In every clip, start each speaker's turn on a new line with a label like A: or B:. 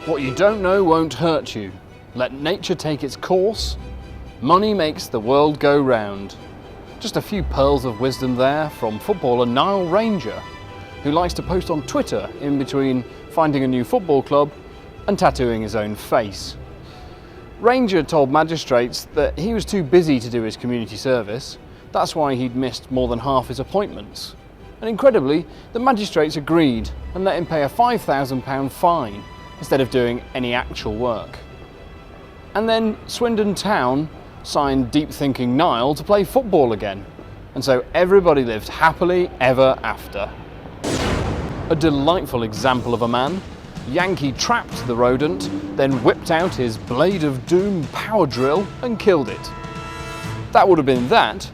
A: What you don't know won't hurt you. Let nature take its course. Money makes the world go round. Just a few pearls of wisdom there from footballer Nile Ranger, who likes to post on Twitter in between finding a new football club and tattooing his own face. Ranger told magistrates that he was too busy to do his community service. That's why he'd missed more than half his appointments. And incredibly, the magistrates agreed and let him pay a £5,000 fine instead of doing any actual work. And then Swindon Town signed deep-thinking Nile to play football again, and so everybody lived happily ever after. A delightful example of a man. Yankee trapped the rodent, then whipped out his Blade of Doom power drill and killed it. That would have been that,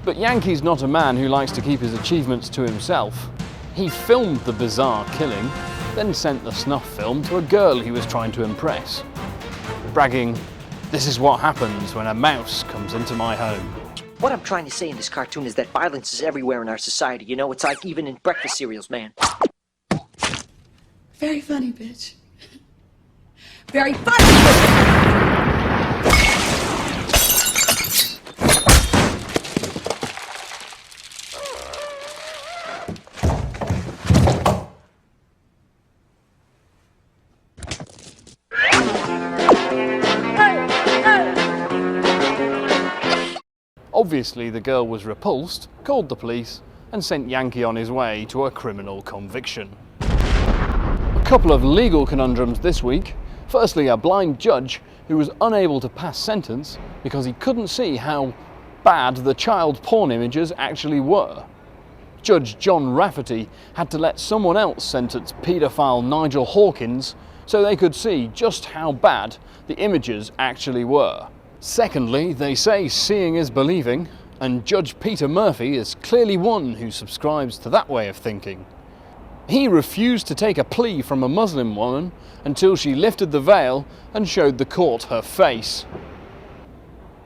A: but Yankee's not a man who likes to keep his achievements to himself. He filmed the bizarre killing, then sent the snuff film to a girl he was trying to impress, bragging, "This is what happens when a mouse comes into my home."
B: What I'm trying to say in this cartoon is that violence is everywhere in our society. You know, it's like even in breakfast cereals, man.
C: Very funny, bitch. Very funny!
A: Obviously, the girl was repulsed, called the police, and sent Yankee on his way to a criminal conviction. A couple of legal conundrums this week. Firstly, a blind judge who was unable to pass sentence because he couldn't see how bad the child porn images actually were. Judge John Rafferty had to let someone else sentence paedophile Nigel Hawkins so they could see just how bad the images actually were. Secondly, they say seeing is believing, and Judge Peter Murphy is clearly one who subscribes to that way of thinking. He refused to take a plea from a Muslim woman until she lifted the veil and showed the court her face.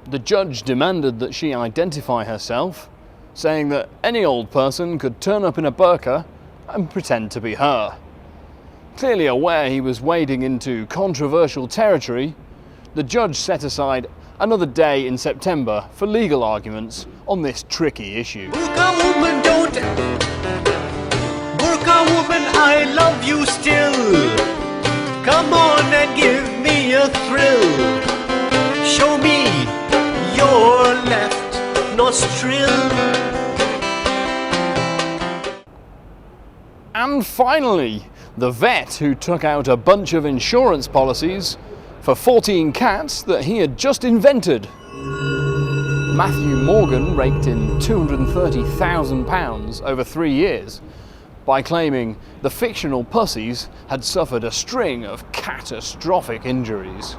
A: The judge demanded that she identify herself, saying that any old person could turn up in a burqa and pretend to be her. Clearly aware he was wading into controversial territory, the judge set aside another day in September for legal arguments on this tricky issue.
D: Burqa woman, don't. Burqa woman, I love you still. Come on and give me a thrill. Show me your left nostril.
A: And finally, the vet who took out a bunch of insurance policies for 14 cats that he had just invented. Matthew Morgan raked in £230,000 over 3 years by claiming the fictional pussies had suffered a string of catastrophic injuries.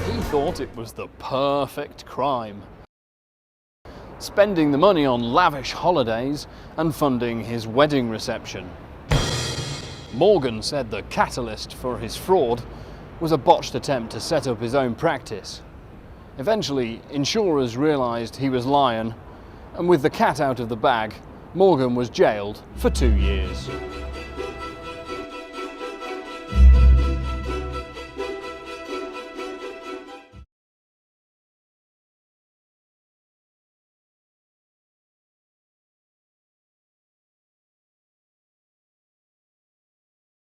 A: He thought it was the perfect crime, spending the money on lavish holidays and funding his wedding reception. Morgan said the catalyst for his fraud was a botched attempt to set up his own practice. Eventually, insurers realised he was lying, and with the cat out of the bag, Morgan was jailed for 2 years.